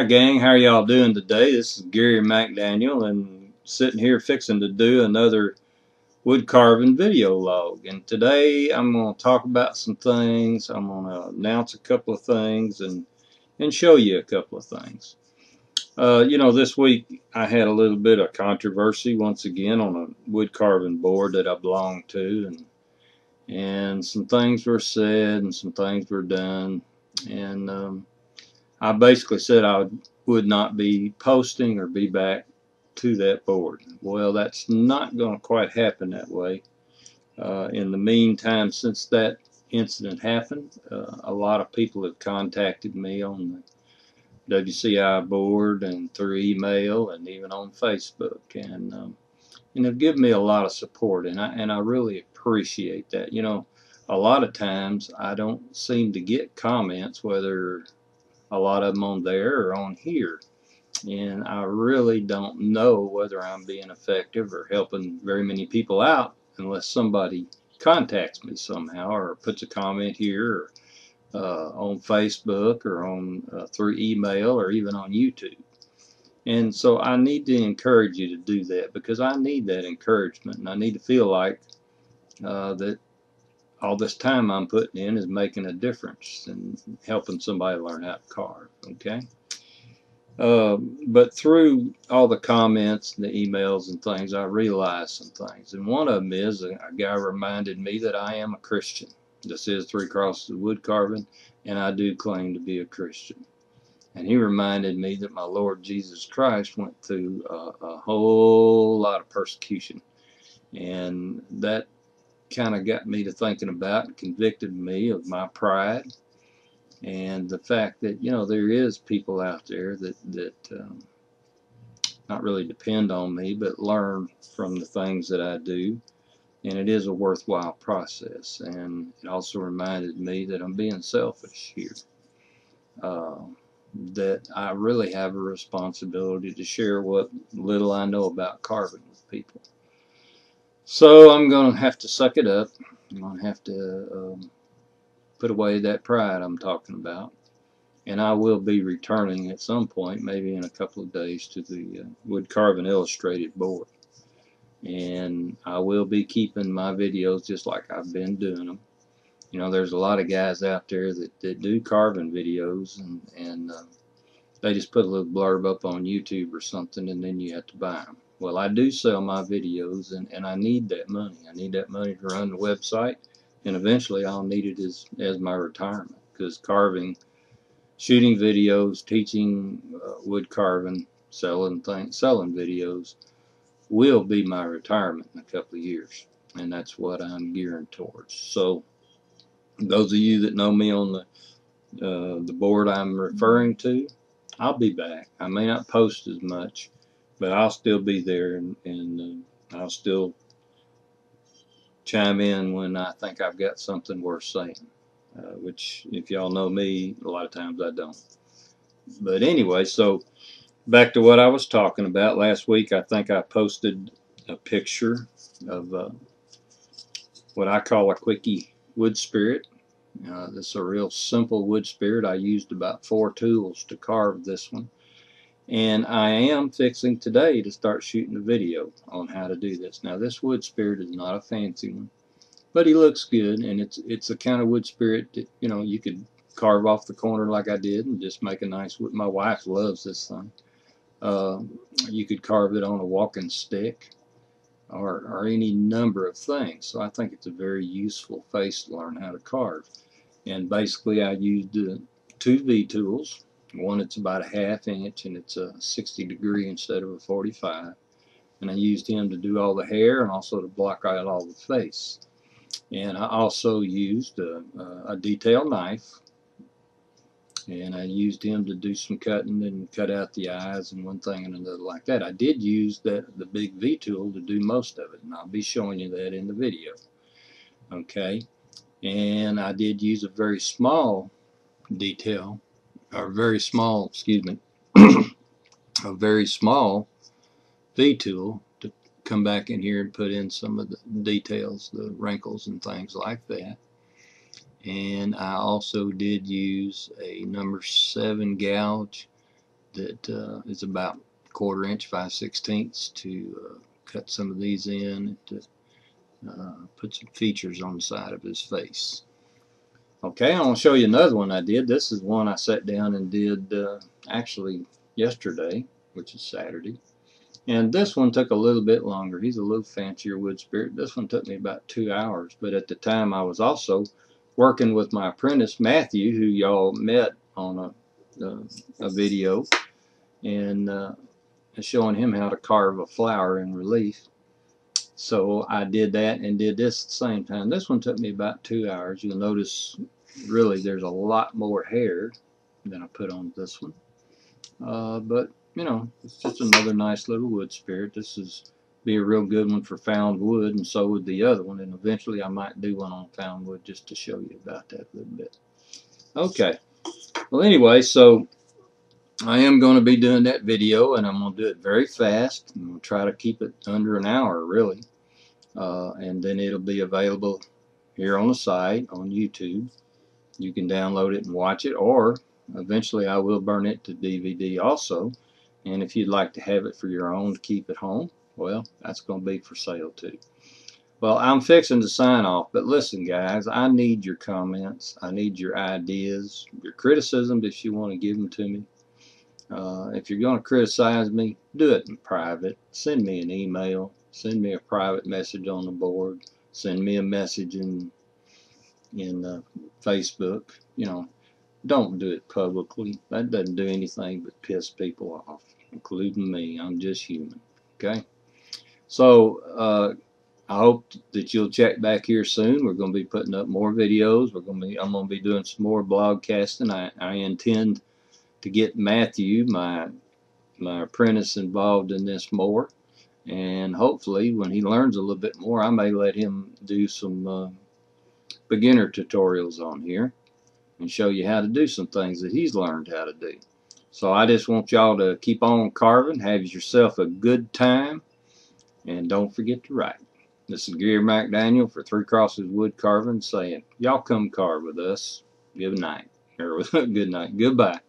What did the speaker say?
Hi gang, how are y'all doing today? This is Gary McDaniel and sitting here fixing to do another wood carving video log. And today I'm going to talk about some things. I'm going to announce a couple of things and show you a couple of things. This week I had a little bit of controversy once again on a wood carving board that I belong to, and some things were said and some things were done, and I basically said I would not be posting or be back to that board. Well, that's not going to quite happen that way. In the meantime, since that incident happened, a lot of people have contacted me on the WCI board and through email and even on Facebook, and have given me a lot of support, and I really appreciate that. A lot of times I don't seem to get comments, whether a lot of them on there or on here, and I really don't know whether I'm being effective or helping very many people out unless somebody contacts me somehow or puts a comment here or on Facebook or on through email or even on YouTube. And so I need to encourage you to do that, because I need that encouragement, and I need to feel like that all this time I'm putting in is making a difference and helping somebody learn how to carve, okay? But through all the comments and the emails and things, I realized some things. And one of them is a guy reminded me that I am a Christian. This is Three Crosses of Wood Carving, and I do claim to be a Christian. And he reminded me that my Lord Jesus Christ went through a whole lot of persecution. And that kind of got me to thinking about and convicted me of my pride and the fact that there is people out there that not really depend on me but learn from the things that I do, and it is a worthwhile process. And it also reminded me that I'm being selfish here, that I really have a responsibility to share what little I know about carving with people. So I'm going to have to suck it up. I'm going to have to put away that pride I'm talking about. And I will be returning at some point, maybe in a couple of days, to the Wood Carving Illustrated board. And I will be keeping my videos just like I've been doing them. There's a lot of guys out there that do carving videos, and they just put a little blurb up on YouTube or something, and then you have to buy them. Well, I do sell my videos, and I need that money. I need that money to run the website, and eventually I'll need it as my retirement, because carving, shooting videos, teaching wood carving, selling videos will be my retirement in a couple of years, and that's what I'm gearing towards. So those of you that know me on the board I'm referring to, I'll be back. I may not post as much, but I'll still be there, and I'll still chime in when I think I've got something worth saying, which, if y'all know me, a lot of times I don't. But anyway, so back to what I was talking about. Last week I think I posted a picture of what I call a quickie Woodspirit. This is a real simple Woodspirit. I used about 4 tools to carve this one. And I am fixing today to start shooting a video on how to do this. Now, this Woodspirit is not a fancy one, but he looks good, and it's a kind of Woodspirit that you could carve off the corner like I did and just make a nice wood. My wife loves this thing. You could carve it on a walking stick or any number of things. So I think it's a very useful face to learn how to carve. And basically I used 2 V tools. One that's about a 1/2 inch, and it's a 60 degree instead of a 45. And I used him to do all the hair and also to block out all the face. And I also used a detail knife, and I used him to do some cutting and cut out the eyes and one thing and another like that. I did use the big V tool to do most of it, and I'll be showing you that in the video. Okay, and I did use a very small detail, or very small, excuse me, a very small V tool to come back in here and put in some of the details, the wrinkles and things like that. And I also did use a number 7 gouge that is about 1/4 inch, 5/16 to cut some of these in to put some features on the side of his face. Okay, I want to show you another one I did. This is one I sat down and did actually yesterday, which is Saturday. And this one took a little bit longer. He's a little fancier Woodspirit. This one took me about 2 hours. But at the time, I was also working with my apprentice, Matthew, who y'all met on a video, and showing him how to carve a flower in relief. So I did that and did this at the same time. This one took me about 2 hours. You'll notice really there's a lot more hair than I put on this one. But you know, it's just another nice little Woodspirit. This is be a real good one for found wood, and so would the other one. And eventually I might do one on found wood just to show you about that a little bit. Okay. Well, anyway, so I am going to be doing that video, and I'm going to do it very fast. I'm going to try to keep it under an hour, really. And then it'll be available here on the site on YouTube. You can download it and watch it, or eventually I will burn it to DVD also. And if you'd like to have it for your own to keep at home, well, that's going to be for sale too. Well, I'm fixing to sign off, but listen, guys, I need your comments. I need your ideas, your criticisms if you want to give them to me. If you're going to criticize me, do it in private. Send me an email. Send me a private message on the board. Send me a message in Facebook. You know, don't do it publicly. That doesn't do anything but piss people off, including me. I'm just human. Okay? So I hope that you'll check back here soon. We're going to be putting up more videos. I'm going to be doing some more blogcasting. I intend to get Matthew, my apprentice, involved in this more. And hopefully when he learns a little bit more, I may let him do some beginner tutorials on here and show you how to do some things that he's learned how to do. So I just want y'all to keep on carving, have yourself a good time, and don't forget to write. This is Gary McDaniel for Three Crosses Wood Carving saying, y'all come carve with us. Good night. Or good night. Goodbye.